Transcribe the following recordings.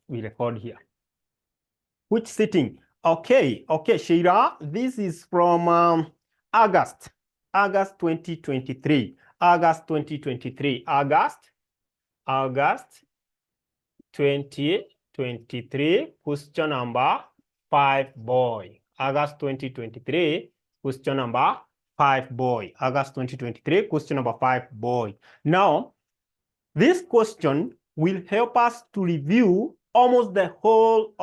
we record here. Which sitting? Okay, Sheila, this is from August 2023. August 2023. August 2023, question number 5, boy. August 2023, question number 5, boy. August 2023, question number 5, boy. Now, this question will help us to review almost the whole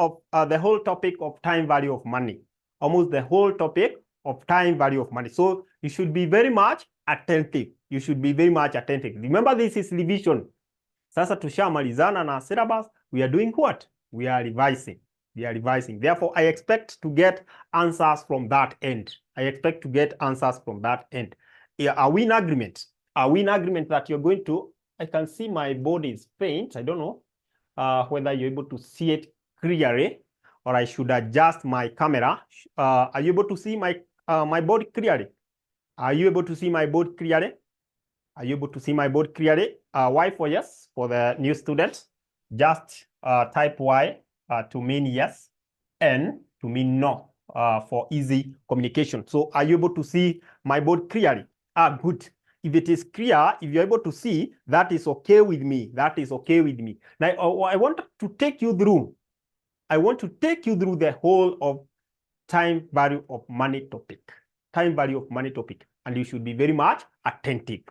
topic of time value of money. Almost the whole topic of time value of money. So you should be very much attentive. You should be very much attentive. Remember, this is revision. Sasa tushamalizana na syllabus. We are doing what? We are revising. We are revising. Therefore, I expect to get answers from that end. I expect to get answers from that end. Are we in agreement? Are we in agreement that you're going to? I can see my board is faint. I don't know whether you're able to see it clearly, or I should adjust my camera. Are you able to see my board clearly? Are you able to see my board clearly? Are you able to see my board clearly? Y for yes for the new students. Just type Y to mean yes, N to mean no for easy communication. So are you able to see my board clearly? Good. If it is clear, if you're able to see, that is okay with me. That is okay with me. Now, I want to take you through. I want to take you through the whole of time value of money topic. Time value of money topic. And you should be very much attentive.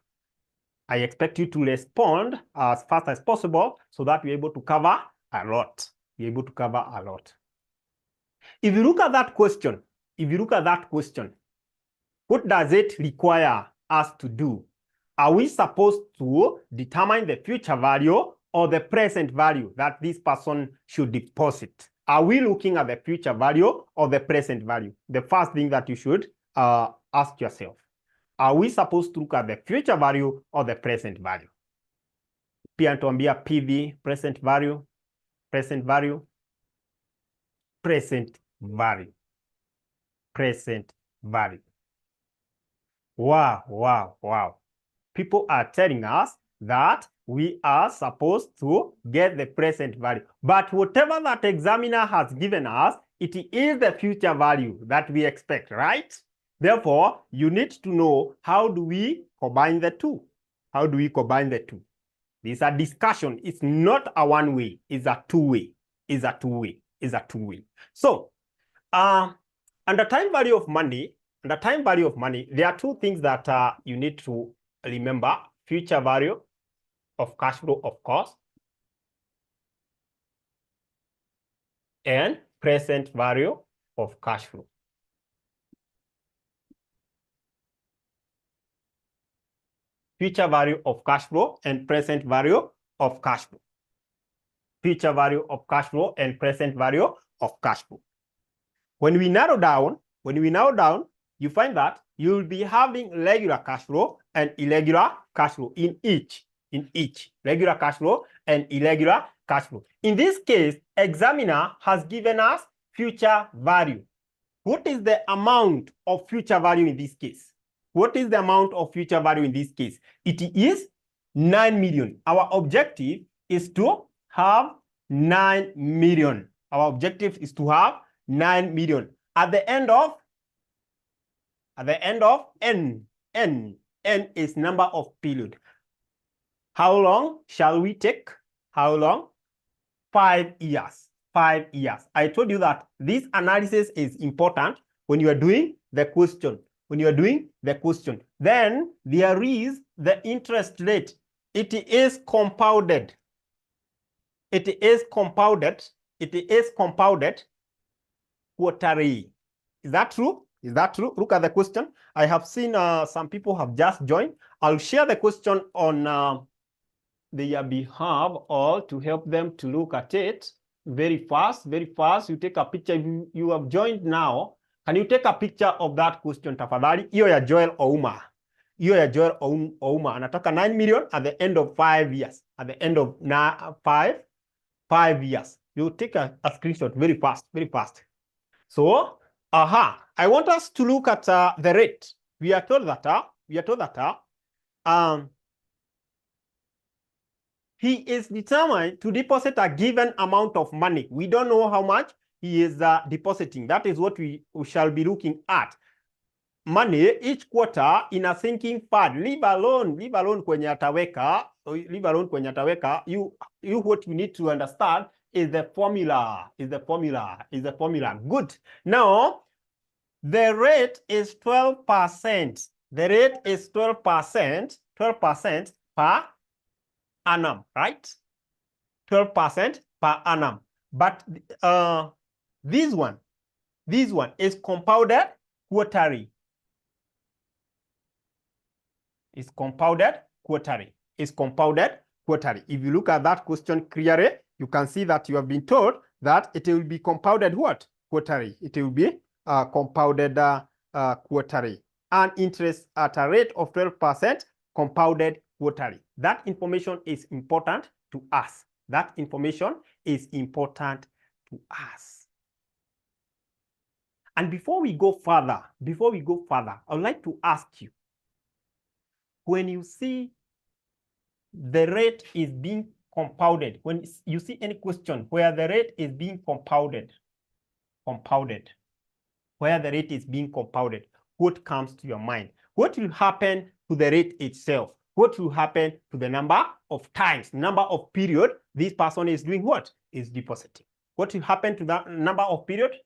I expect you to respond as fast as possible so that we're able to cover a lot. We're able to cover a lot. If you look at that question, what does it require us to do? Are we supposed to determine the future value or the present value that this person should deposit? Are we looking at the future value or the present value? The first thing that you should ask yourself. Are we supposed to look at the future value or the present value? Pia tuambia PV, present value, present value, present value, present value. Wow. People are telling us that we are supposed to get the present value. But whatever that examiner has given us, it is the future value that we expect, right? Therefore, you need to know, how do we combine the two? How do we combine the two? This is a discussion. It's not a one-way. It's a two-way. It's a two-way. It's a two-way. So, under time value of money, there are two things that you need to remember. Future value of cash flow, of course, and present value of cash flow. Future value of cash flow and present value of cash flow. Future value of cash flow and present value of cash flow. When we narrow down, you find that you'll be having regular cash flow and irregular cash flow in each. Regular cash flow and irregular cash flow. In this case, examiner has given us future value. What is the amount of future value in this case? What is the amount of future value in this case? It is 9 million. Our objective is to have 9 million. Our objective is to have 9 million. At the end of N is number of period. How long shall we take? How long? 5 years. 5 years. I told you that this analysis is important when you are doing the question. Then there is the interest rate. It is compounded. Quarterly. Is that true? Look at the question. I have seen some people have just joined. I'll share the question on their behalf, or to help them to look at it very fast. You take a picture. You have joined now. Can you take a picture of that question, tafadhali? Hiyo ya Joel Ouma. Anataka 9 million at the end of 5 years. At the end of 5 years. You take a screenshot very fast. So, I want us to look at the rate. We are told that He is determined to deposit a given amount of money. We don't know how much he is depositing. That is what we shall be looking at. Money each quarter in a sinking fund. Leave alone kwenye ataweka. Leave alone kwenye ataweka. You what you need to understand is the formula. Good. Now, the rate is 12%. The rate is 12% per annum, right? 12% per annum. But this one is compounded quarterly. Is compounded quarterly. If you look at that question clearly, you can see that you have been told that it will be compounded what? Quarterly. It will be compounded quarterly. And interest at a rate of 12% compounded quarterly. That information is important to us. And before we go further, I would like to ask you, when you see the rate is being compounded, when you see any question where the rate is being compounded, what comes to your mind? What will happen to the rate itself? What will happen to the number of times, number of period this person is doing what? Is depositing. What will happen to the number of period?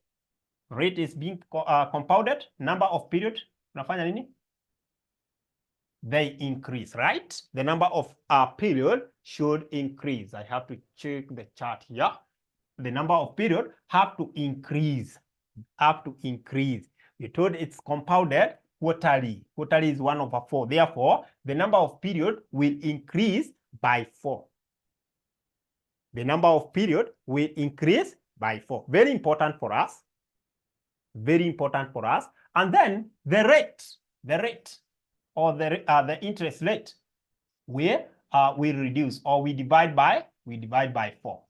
Rate is being compounded, number of period, unafanya nini? They increase, right? The number of period should increase. I have to check the chart here. The number of period have to increase. We're told it's compounded quarterly. Quarterly is 1/4. Therefore, the number of period will increase by 4. The number of period will increase by 4. Very important for us. And then the rate or the interest rate will reduce, or we divide by 4.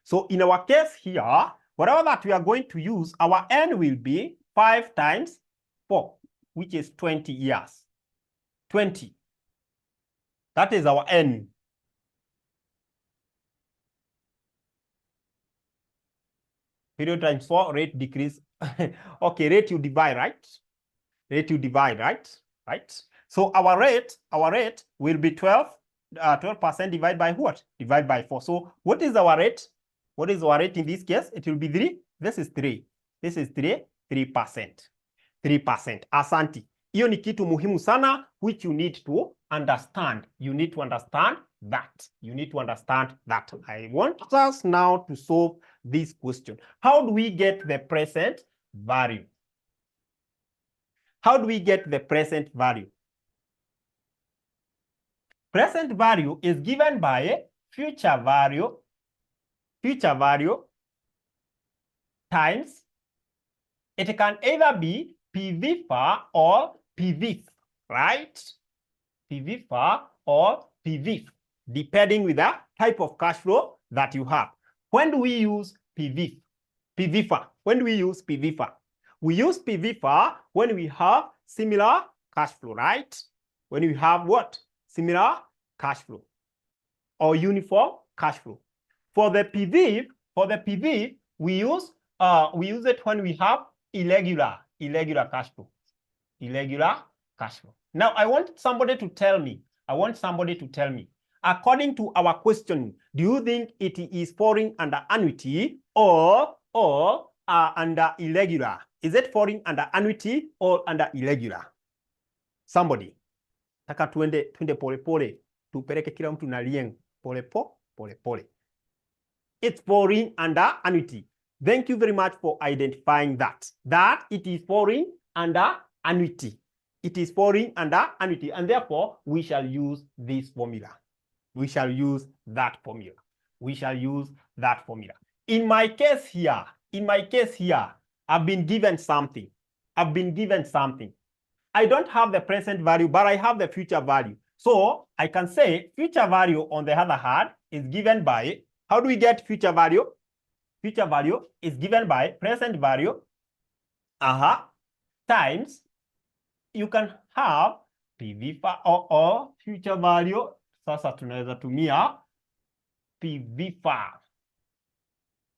So in our case here, whatever that we are going to use, our N will be 5 times 4, which is 20 years. 20. That is our N. Period times 4, rate decrease. Okay, rate you divide, right? Right? So our rate will be 12% divided by what? Divided by 4. So what is our rate? What is our rate in this case? It will be 3. This is 3. 3%. Asante. Hiyo ni kitu muhimu sana, which you need to understand. You need to understand that. I want us now to solve this question. How do we get the present value? Present value is given by future value times, it can either be PVFA or PVF, right? PVFA or PVF, depending with the type of cash flow that you have. When do we use PVFA? When do we use PVFA? We use PVFA when we have similar cash flow, right? When we have what? Similar cash flow or uniform cash flow. For the PVF, we use it when we have irregular cash flow. Now I want somebody to tell me, according to our question, do you think it is falling under annuity or under irregular? Is it falling under annuity or under irregular? Somebody. Taka tuende pole. Tupeleke kila mtu na lieng. Pole. It's falling under annuity. Thank you very much for identifying that it is falling under annuity. And therefore, we shall use this formula. We shall use that formula. In my case here, I've been given something. I don't have the present value, but I have the future value. So I can say future value, on the other hand, is given by, how do we get future value? Future value is given by present value times, you can have PV or future value. Sasa tunaweza tumia PV.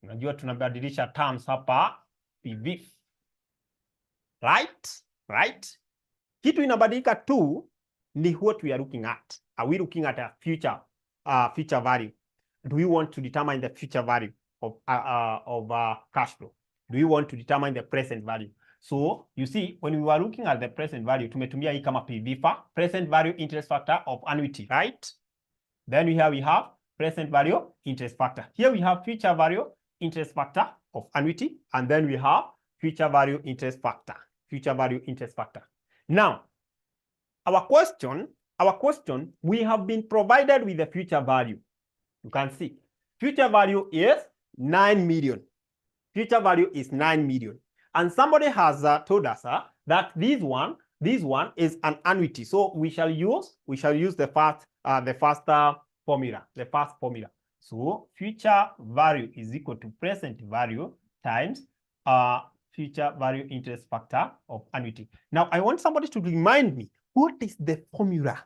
Unajua tunabadilisha terms hapa PV. Right? Kitu inabadilika tu ni what we are looking at. Are we looking at a future value? Do we want to determine the future value of cash flow? Do we want to determine the present value? So you see, when we were looking at the present value, tumetumia hii kama PV, present value interest factor of annuity, right? Then we have present value interest factor. Here we have future value interest factor of annuity, and then we have future value interest factor. Now, our question, we have been provided with the future value. You can see, future value is 9 million. Future value is 9 million. And somebody has told us that this one is an annuity. So we shall use the first formula. So future value is equal to present value times future value interest factor of annuity. Now I want somebody to remind me, what is the formula?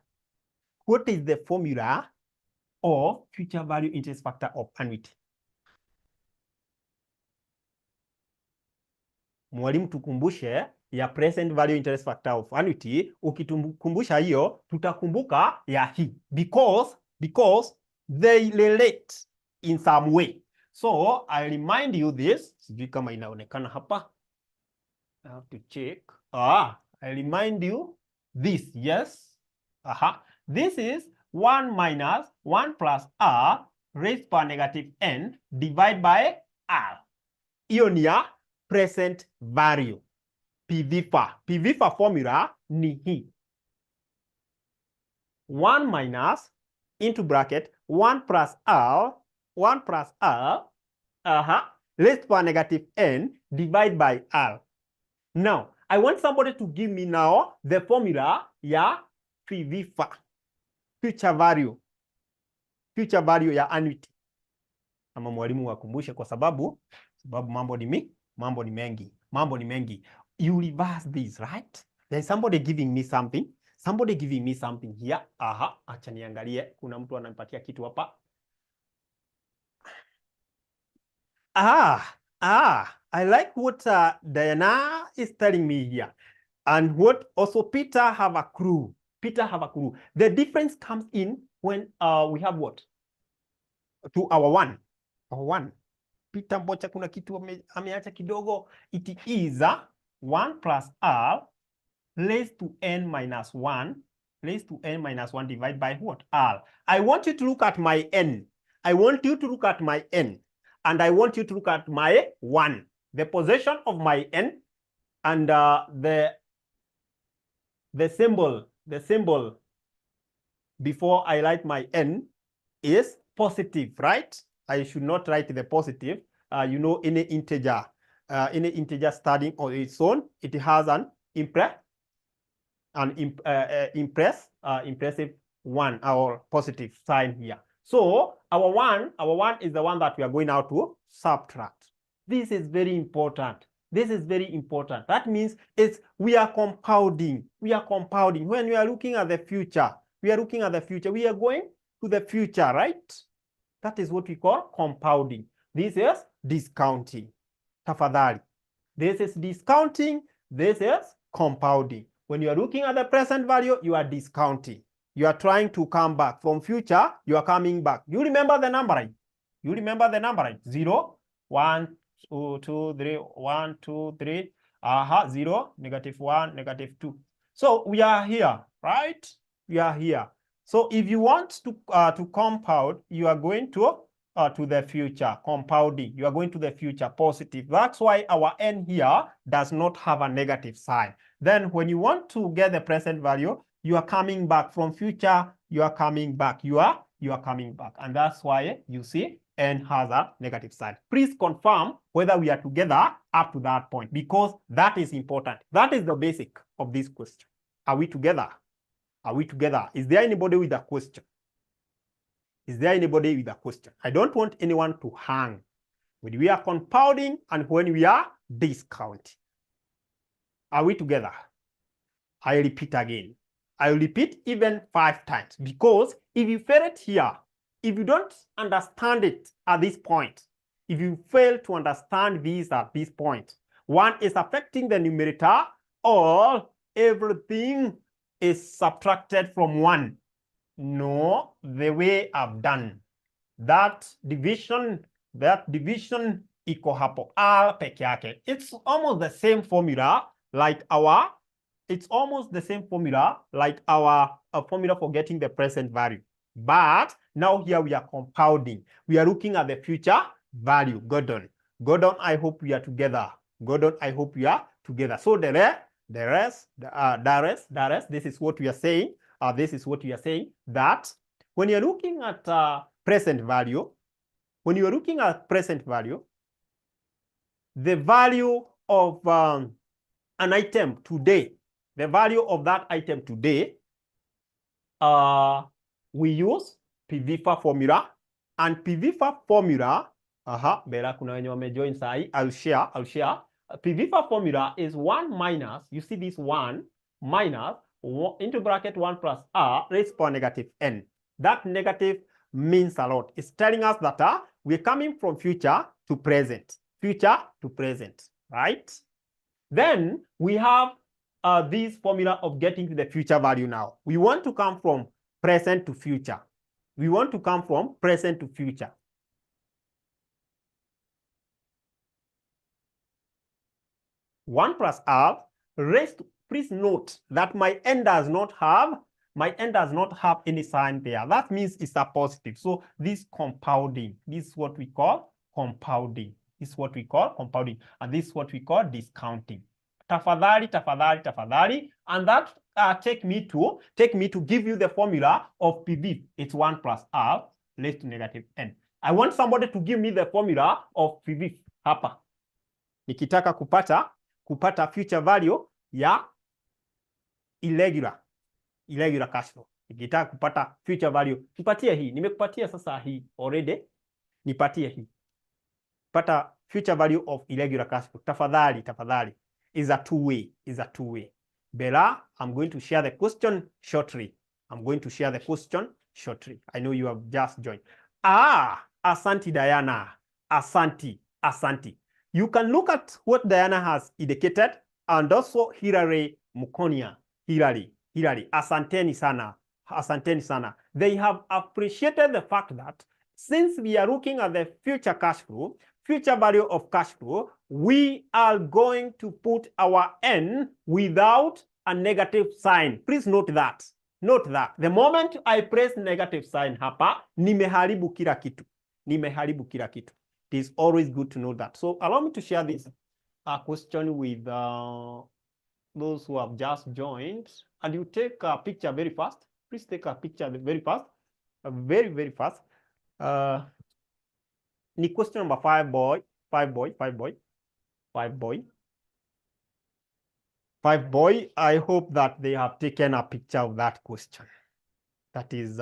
What is the formula of future value interest factor of annuity? Mwalimu tukumbushe ya present value interest factor of annuity. Ukitukumbusha hiyo, tutakumbuka ya hii. Because they relate in some way. So I remind you this. Sijui kama inaonekana hapa. I have to check. I remind you this. Yes. This is 1 minus 1 plus r raised by negative n divided by r. Hiyo ni ya present value. PV formula ni hii. 1 minus into bracket 1 plus r raised by negative n divided by r. Now, I want somebody to give me now the formula ya PV future value ya annuity. Ama mwalimu wakumbushe kwa sababu mambo ni mengi. You reverse this, right? There's somebody giving me something here. Acha niangalie, kuna mtu ananipatia kitu hapa. I like what Diana is telling me here. And what also Peter have a clue. The difference comes in when we have what? To our one. Peter mbocha kuna kitu ameacha kidogo. It is 1 plus r raised to n minus 1 divided by what? R. I want you to look at my n. And I want you to look at my 1. The position of my n and the symbol before I write my n is positive, right? I should not write the positive. Any integer starting on its own, it has an impressive 1 or positive sign here. So our one is the one that we are going now to subtract. This is very important. That means we are compounding. When we are looking at the future, we are going to the future, right? That is what we call compounding. This is discounting. Tafadhali. This is discounting. This is compounding. When you are looking at the present value, you are discounting. You are trying to come back. From future, you are coming back. You remember the number, right? 0, 1, 2, 3, 1, 2, 3. 0, -1, -2. So we are here, right? We are here. So if you want to compound, you are going to the future, compounding. You are going to the future, positive. That's why our n here does not have a negative sign. Then when you want to get the present value, you are coming back. From future, you are coming back. You are coming back. And that's why you see n has a negative sign. Please confirm whether we are together up to that point, because that is important. That is the basic of this question. Are we together? Is there anybody with a question? I don't want anyone to hang when we are compounding and when we are discounting. Are we together? I repeat again. I will repeat even 5 times, because if you fail it here, if you don't understand it at this point, if you fail to understand these at this point, one is affecting the numerator, or everything is subtracted from 1. No, the way I've done that division iko hapo R peke yake. It's almost the same formula like our formula for getting the present value. But now here we are compounding. We are looking at the future value. Gordon, I hope we are together. Gordon, I hope we are together. So the rest, this is what we are saying. This is what we are saying, that when you're looking at present value, the value of an item today, the value of that item today, we use PVFA formula, and PVFA formula, bela kuna wenye wamejoin sahi, I'll share. PVFA formula is 1 minus, you see this 1 minus into bracket 1 plus r raised to power negative n. That negative means a lot. It's telling us that we're coming from future to present, right? Then we have this formula of getting to the future value now. We want to come from present to future. 1 plus r raised to, please note that my n does not have any sign there. That means it's a positive. So this compounding, this is what we call compounding. And this is what we call discounting. Tafadhali. And that take me to give you the formula of PV. It's 1 plus r raised to negative n. I want somebody to give me the formula of PV hapa. Nikitaka kupata future value ya irregular cash flow. Nikitaka kupata future value, nipatie hii. Nimekupatia sasa hii already. Nipatie hii. Pata future value of irregular cash flow. Tafadhali. Is a two-way. Bella, I'm going to share the question shortly. I know you have just joined. Asanti Diana. Asanti. You can look at what Diana has indicated, and also Hilary Mukonia. Hilary. Asanteni sana. They have appreciated the fact that since we are looking at the future value of cash flow, we are going to put our n without a negative sign. Please note that. The moment I press negative sign hapa, nimeharibu kila kitu. It is always good to know that. So allow me to share this question with those who have just joined. And you take a picture very fast. Please take a picture very fast. Very fast. Ni question number 5 boy. I hope that they have taken a picture of that question. That is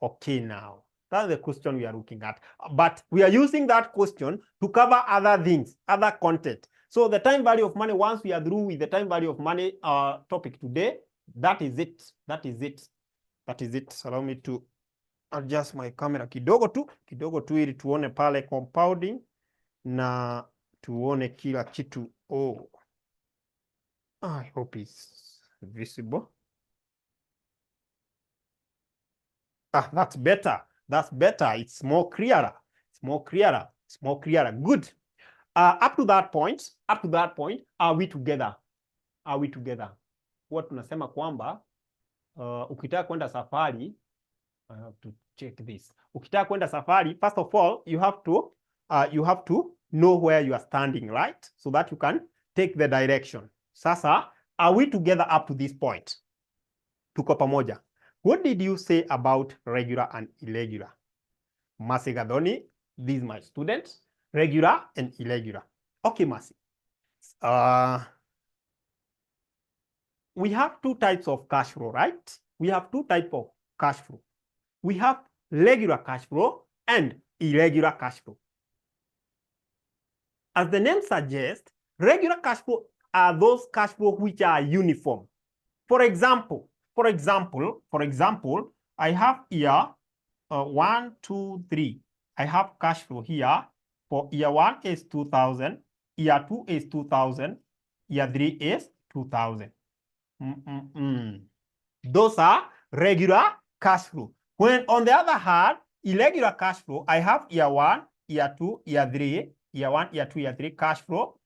okay now. That's the question we are looking at. But we are using that question to cover other things, other content. So the time value of money, once we are through with the time value of money topic today, that is it. Allow me to adjust my camera kidogo tu ili tuone pale compounding na tuone kila kitu. I hope it's visible. That's better. It's more clearer. Good. Up to that point, are we together? What tunasema kwamba ukitaka kwenda safari, I have to check this. Ukitaka kwenda safari, first of all, you have to know where you are standing, right? So that you can take the direction. Sasa, are we together up to this point? Tuko pamoja. What did you say about regular and irregular? Masi Gadoni, this is my student. Regular and irregular. Okay, Masi. We have 2 types of cash flow, right? We have 2 types of cash flow. We have regular cash flow and irregular cash flow. As the name suggests, regular cash flow are those cash flow which are uniform. For example, for example, I have here 1, 2, 3. I have cash flow here. For year 1 is 2,000. Year 2 is 2,000. Year 3 is 2,000. Those are regular cash flow. When on the other hand, irregular cash flow, I have year 1, year 2, year 3, year 1, year 2, year 3 cash flow.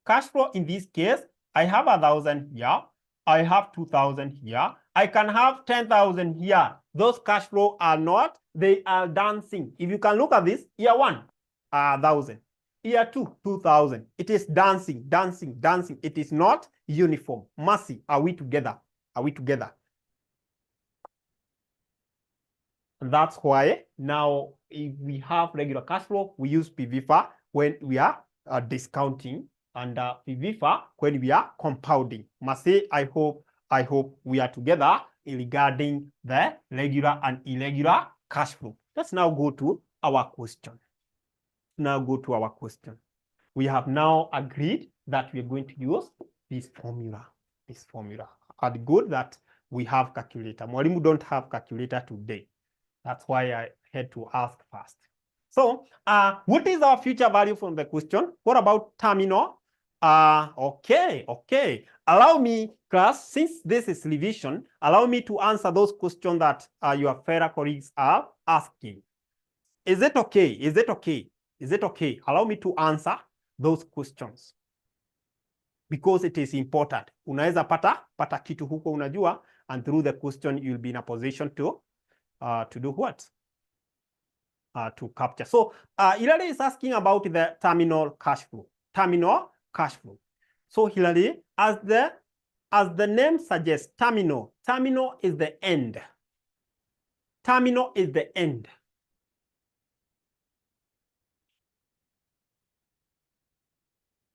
Cash flow in this case, I have 1,000 here. I have 2,000 here. I can have 10,000 here. Those cash flow are not, they are dancing. If you can look at this, year 1, 1,000. Year 2, 2,000. It is dancing, dancing, dancing. It is not uniform. Mercy, are we together? Are we together? And that's why now if we have regular cash flow, we use PVFA when we are discounting, and PVFA when we are compounding. Mercy, I hope we are together regarding the regular and irregular cash flow. Let's now go to our question. We have now agreed that we are going to use this formula. And good that we have calculator. Mwalimu don't have calculator today. That's why I had to ask first. So, what is our future value from the question? What about terminal? Okay. Allow me, class, since this is revision, allow me to answer those questions that your fellow colleagues are asking. Is it okay? Allow me to answer those questions, because it is important. Unaweza pata kitu huko unajua, and through the question you'll be in a position to do what? To capture. So Hilary is asking about the terminal cash flow. So Hilary, as the name suggests, terminal is the end.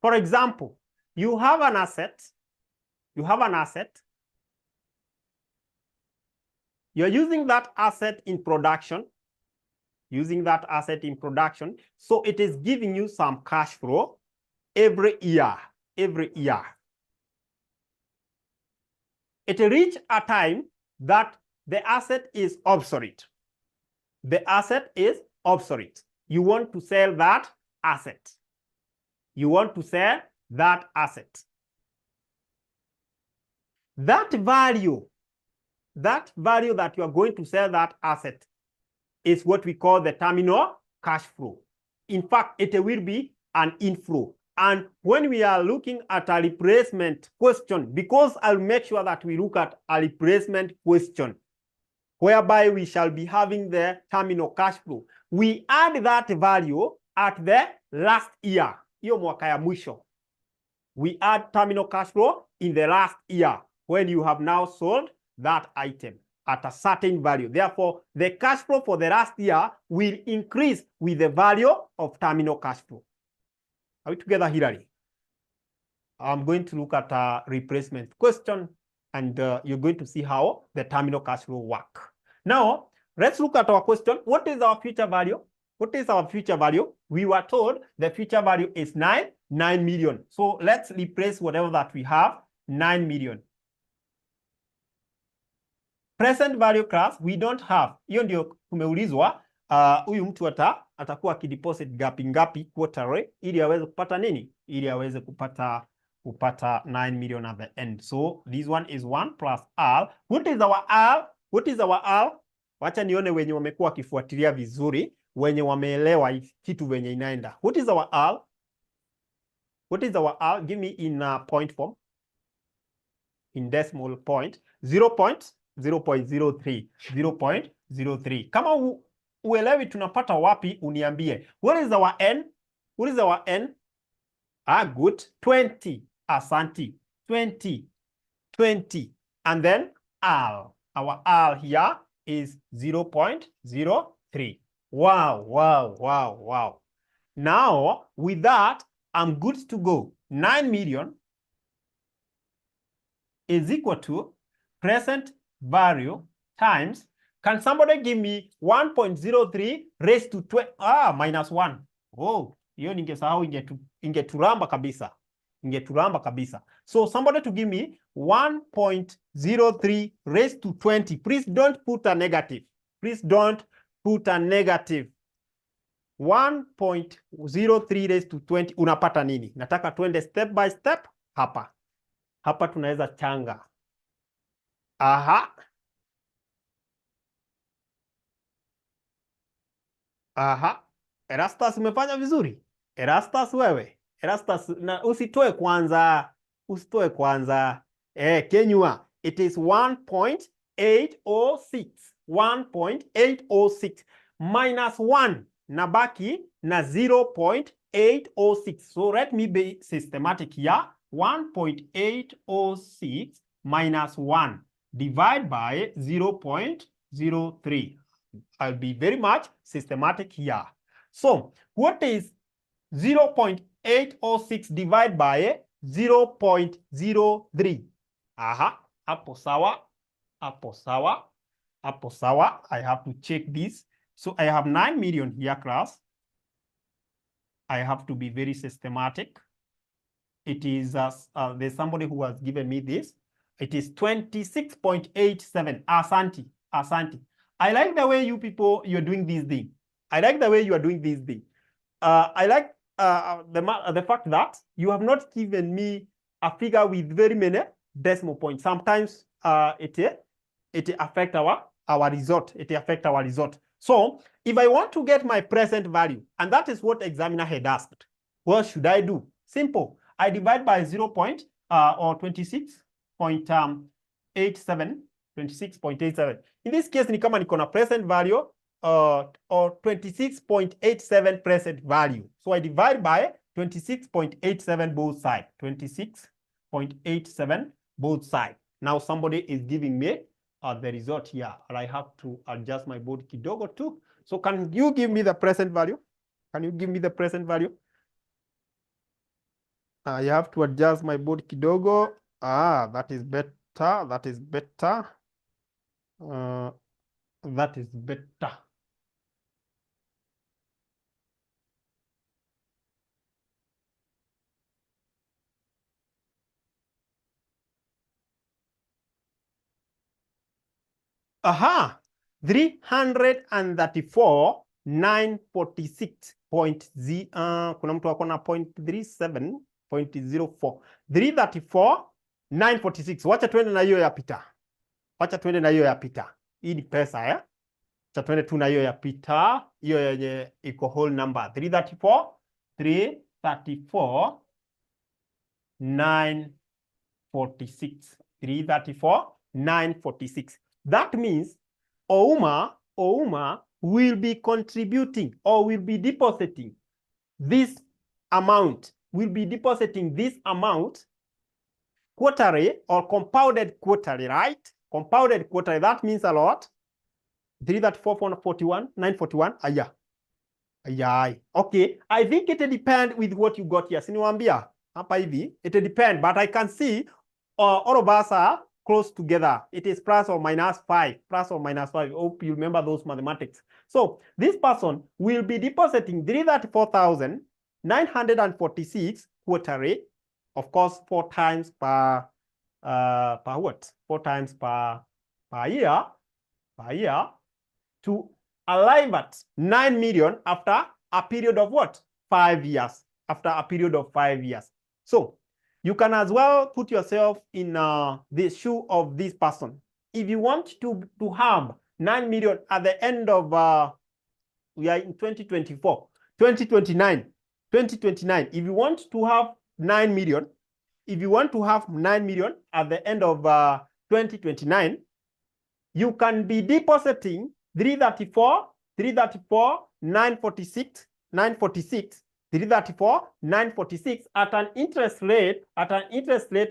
For example, you have an asset. You're using that asset in production. So it is giving you some cash flow every year. It reached a time that the asset is obsolete. You want to sell that asset. That value that you are going to sell that asset is what we call the terminal cash flow. In fact, it will be an inflow. And when we are looking at a replacement question, because I'll make sure that we look at a replacement question, whereby we shall be having the terminal cash flow, we add that value at the last year. Hiyo mwaka ya mwisho. We add terminal cash flow in the last year when you have now sold that item at a certain value. Therefore, the cash flow for the last year will increase with the value of terminal cash flow. Are we together, Hilary? I'm going to look at a replacement question, and you're going to see how the terminal cash flow work. Now, let's look at our question. What is our future value? We were told the future value is 9 million. So let's replace whatever that we have, 9 million. Present value class, we don't have. Hiyo ndio tumeulizwa, huyu mtu atakuwa akideposit ngapi quarterly ili aweze kupata nini? Ili aweze kupata 9 million at the end. So this one is 1 plus R. What is our R? Wacha nione wenye wamekuwa kifuatilia vizuri, wenye wameelewa kitu venye inaenda. What is our R? Give me in point form. In decimal point. 0.03. Kama uelewi tunapata wapi, uniambie. What is our N? Good. 20. Asanti. 20. And then R. Our R here is 0.03. Wow. Now, with that, I'm good to go. 9 million is equal to present value times, can somebody give me 1.03 raised to minus 1? Oh, hiyo ningesahau, ingeturamba kabisa. ingetulamba kabisa. So somebody to give me 1.03 raised to 20. Please don't put a negative. Please don't put a negative. 1.03 raised to 20 unapata nini? Nataka tuende step by step hapa. Hapa tunaweza changa. Aha. Aha. Erastus umefanya vizuri. Erastus wewe. Erastus na usitoe kwanza. Usitoe kwanza. Kenyua. It is 1.806. 1.806 minus 1 nabaki na 0.806. So let me be systematic here. 1.806 minus 1 divide by 0.03. I'll be very much systematic here. So what is 0.806 divided by 0.03? Aha, hapo sawa, hapo sawa, hapo sawa. I have to check this. So I have 9 million here, class. I have to be very systematic. It is, there's somebody who has given me this. It is 26.87. Asante, asante. I like the way you people, you're doing this thing. I like the way you are doing this thing. I like the fact that you have not given me a figure with very many decimal points. Sometimes it affects our result. It affects our result. So if I want to get my present value, and that is what examiner had asked, what should I do? Simple. I divide by 26.87. 26.87. In this case, ni kama niko na present value or 26.87 present value. So I divide by 26.87 both sides. 26.87 both sides. Now somebody is giving me the result here, and I have to adjust my board kidogo too. So can you give me the present value? Can you give me the present value? I have to adjust my board kidogo. That is better. That is better. That is better. Aha, 334,946.0. Kuna mtu wako na 0.37.04. 334,946. Wacha tuende na hiyo ya pita. Wacha tuende na hiyo ya pita. Hii ni pesa, eh? Wacha tuende tu na hiyo ya pita. Hiyo yenye iko whole number. 334,946. 334,946. That means Ouma will be contributing or will be depositing this amount, quarterly or compounded quarterly, right? Compounded quarterly, that means a lot. 334,441, 941, aya. Okay, I think it depends with what you got here. Siniwambia, hapa hivi, it depends, but I can see all of us are close together. It is plus or minus 5, plus or minus 5. Hope you remember those mathematics. So this person will be depositing 334,946 quarterly, of course, 4 times per what? 4 times per year, to arrive at 9 million after a period of what? 5 years. After a period of 5 years. So you can as well put yourself in the shoe of this person. If you want to have 9 million at the end of, we are in 2024, 2029, if you want to have 9 million, at the end of 2029, you can be depositing 946 at an interest rate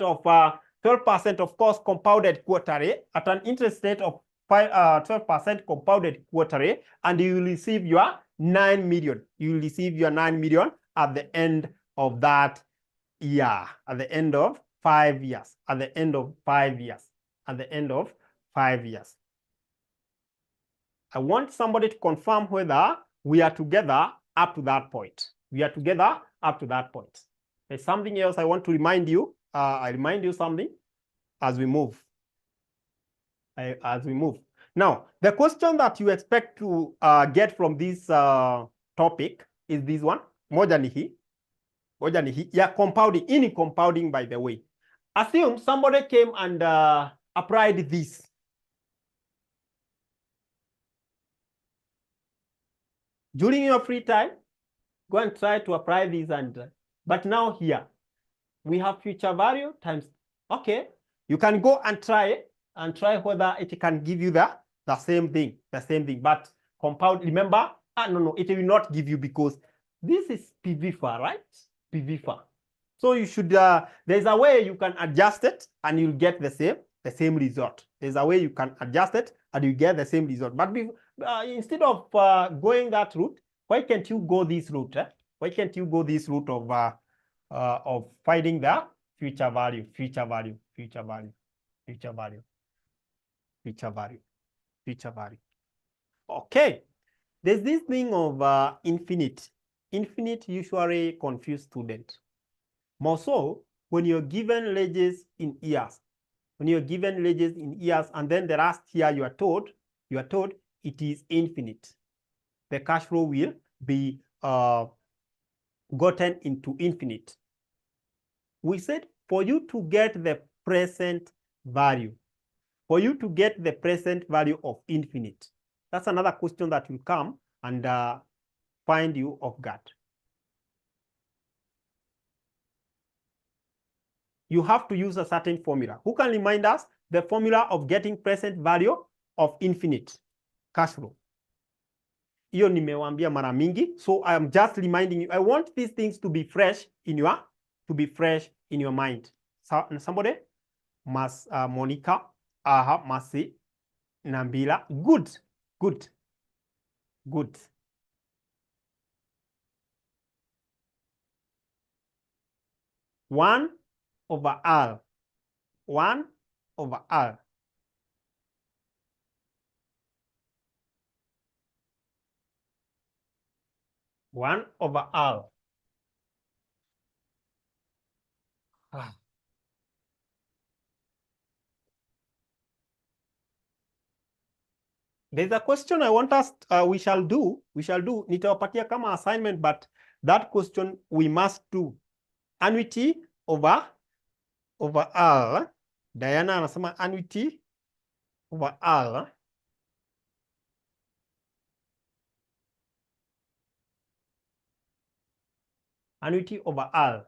of 12%, of course, compounded quarterly, at an interest rate of 12% compounded quarterly, and you will receive your 9 million. You will receive your 9 million at the end of that year, at the end of 5 years, at the end of 5 years, at the end of 5 years. I want somebody to confirm whether we are together up to that point. We are together up to that point. There's something else I want to remind you. I remind you something as we move. Now, the question that you expect to get from this topic is this one. Moja ni hii. Yeah, compounding. In compounding, by the way. Assume somebody came and applied this. During your free time, go and try to apply this. But now here, we have future value times. Okay, you can go and try whether it can give you the same thing. But compound, remember, no, it will not give you because this is PVFA, right? PVFA. So you should, there's a way you can adjust it and you'll get the same result. There's a way you can adjust it and you get the same result. But instead of going that route, why can't you go this route? Why can't you go this route of finding the future value? Okay. There's this thing of infinite. Infinite usually confuse students. More so when you're given ranges in years. When you're given ranges in years and then the last year you are told it is infinite. The cash flow will be gotten into infinite. We said for you to get the present value, of infinite, that's another question that will come and find you off guard. You have to use a certain formula. Who can remind us the formula of getting present value of infinite cash flow? Hiyo nimewambia mara mingi, so I am just reminding you. I want these things to be fresh in your mind. So, somebody? Monica, Masi, Nambila. Good. 1 over R. 1 over R. There's a question I want us, we shall do. Nitawapatia kama assignment, but that question we must do. Annuity over R. Diana anasema annuity over R. Annuity over R.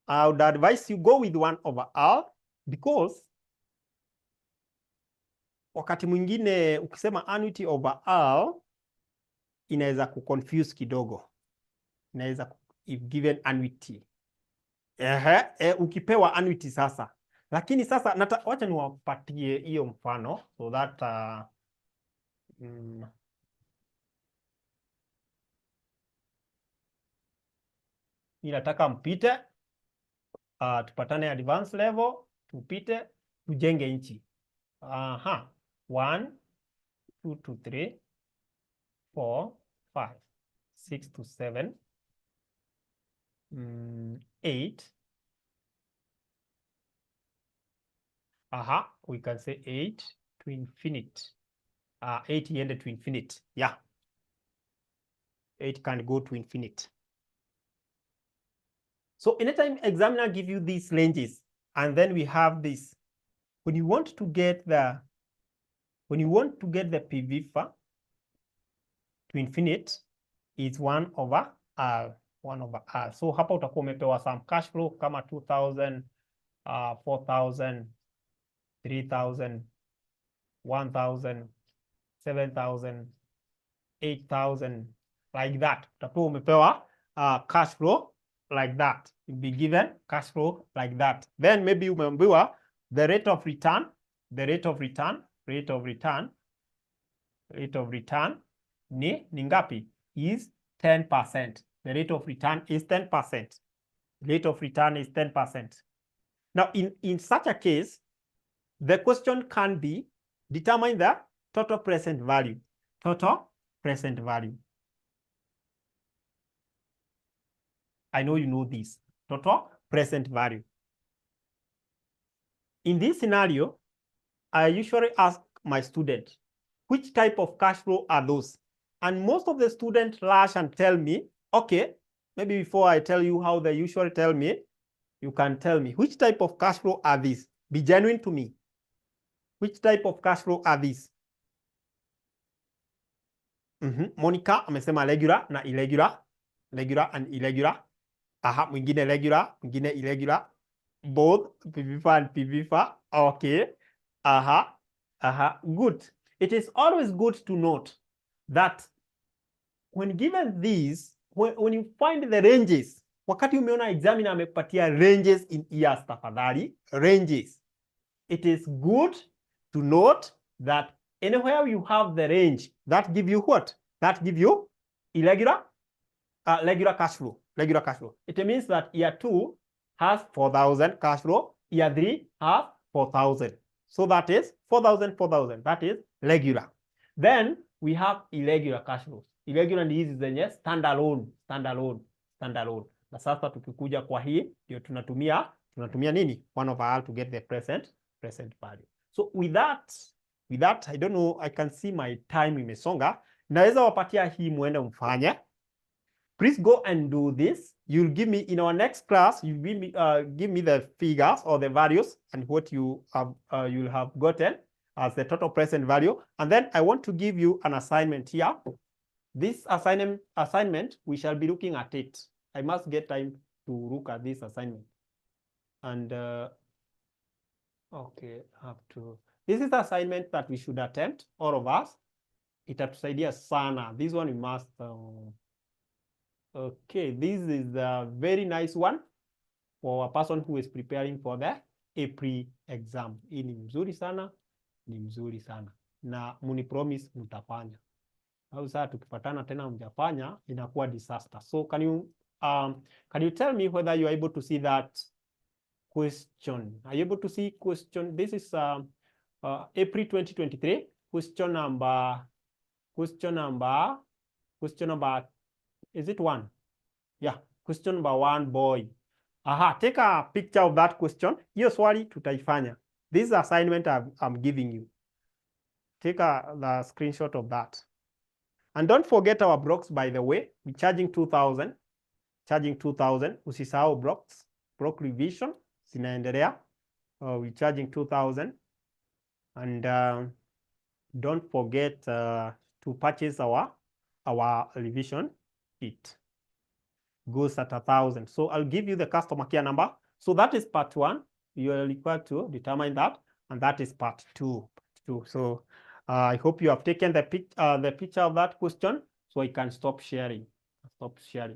I would advise you go with 1 over R because wakati mwingine ukisema annuity over R inaweza kuconfuse kidogo. Inaweza if given annuity. Ukipewa annuity sasa. Lakini sasa wacha niwapatie hiyo mfano so that ninataka mpite tupatane advanced level, tupite tujenge nchi. 1 2 to 3 4 5 6 to 7 8. We can say 8 to infinite. 8 ended to infinite. Yeah. 8 can go to infinite. So anytime examiner give you these ranges, and then we have this, when you want to get the PVFA to infinite, is 1 over R. 1 over R. So hapa utakuwa umepewa some cash flow kama 2,000, 4,000, 3,000, 1,000, 7,000, 8,000, like that. Utakuwa umepewa cash flow like that. You'll be given cash flow like that. Then maybe umeambiwa the rate of return ni ngapi? Is 10%. The rate of return is 10%. Rate of return is 10%. Now, in such a case, the question can be determine the total present value. Total present value. I know you know this. Total present value. In this scenario, I usually ask my student, which type of cash flow are those? And most of the students rush and tell me, okay, maybe before I tell you how they usually tell me, you can tell me, which type of cash flow are these? Be genuine to me. Which type of cash flow are these? Monica amesema regular na irregular. Regular and irregular. Aha, mwingine regular, mwingine irregular. Both PBFA and PBFA. Okay. Good. It is always good to note that when given these, when you find the ranges, wakati umeona examiner amekupatia ranges in years tafadhali, ranges. It is good to note that anywhere you have the range, that give you what? That give you regular cash flow. Regular cash flow. It means that year 2 has 4,000 cash flow. Year 3 has 4,000. So that is 4,000, 4,000. That is regular. Then we have irregular cash flows. Irregular ni hizi zenye standalone. Na sasa tukikuja kwa hii ndio tunatumia nini? 1/r to get the present value. So with that, I don't know, I can see my time imesonga. Naweza wapatia hii muende mfanye. Please go and do this. You'll give me in our next class. You give me the figures or the values and what you have you'll have gotten as the total present value. And then I want to give you an assignment here. This assignment we shall be looking at it. I must get time to look at this assignment. And okay, this is the assignment that we should attempt, all of us. Itatusaidia sana. This one we must. Okay, this is a very nice one for a person who is preparing for the April exam. Hii ni mzuri sana, na muni promise mtafanya. Au saa tukipatana tena mjafanya inakuwa disaster. So can you tell me whether you are able to see that question? Are you able to see question? This is April 2023 question number. Is it 1? Yeah, question number 1, boy. Take a picture of that question. Hiyo swali tutaifanya. This is assignment I'm giving you. Take the screenshot of that. And don't forget our blocks, by the way. We're charging 2,000. Usisahau blocks. Block revision. Zinaendelea. We're charging 2,000. And don't forget to purchase our revision kit. Goes at 1,000. So I'll give you the customer care number. So that is part 1. You are required to determine that, and that is part 2. So I hope you have taken the picture of that question, so I can stop sharing.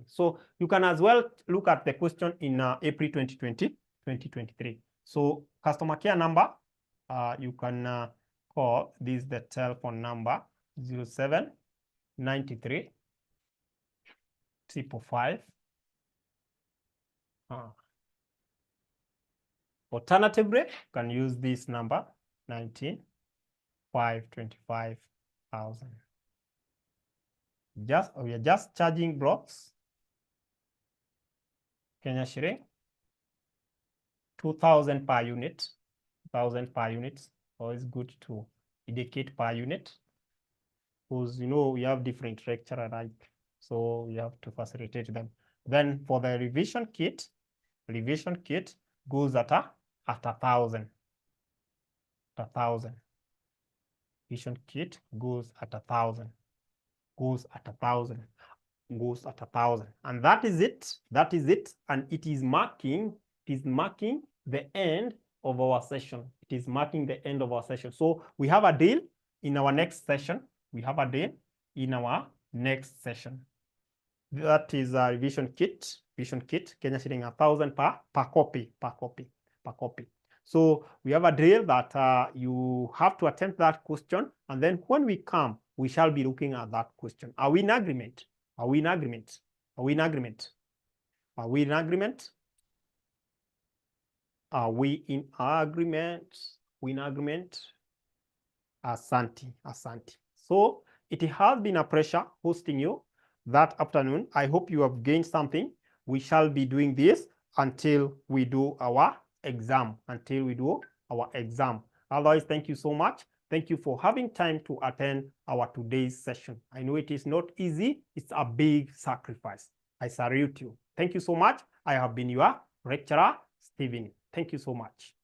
So you can as well look at the question in April 2023. So customer care number, you can call this the telephone number 0793 555. Alternatively, you can use this number 19,525,000. We are just charging blocks. Kenya shilling 2,000 per unit. 1,000 per unit. Always good to indicate per unit, because we have different lecturer, right? So we have to facilitate them. Then for the revision kit goes at 1,000. 1,000. Revision kit goes at 1,000. Goes at 1,000. And that is it. And it is marking the end of our session. So we have a deal in our next session. That is a revision kit. Kenya shilling 1,000 per copy. So we have a drill that you have to attempt that question, and then when we come, we shall be looking at that question. Are we in agreement? Asante. So it has been a pleasure hosting you that afternoon. I hope you have gained something. we shall be doing this until we do our exam, Otherwise, thank you so much. Thank you for having time to attend our today's session. I know it is not easy. It's a big sacrifice. I salute you. Thank you so much. I have been your lecturer, Stephen. Thank you so much.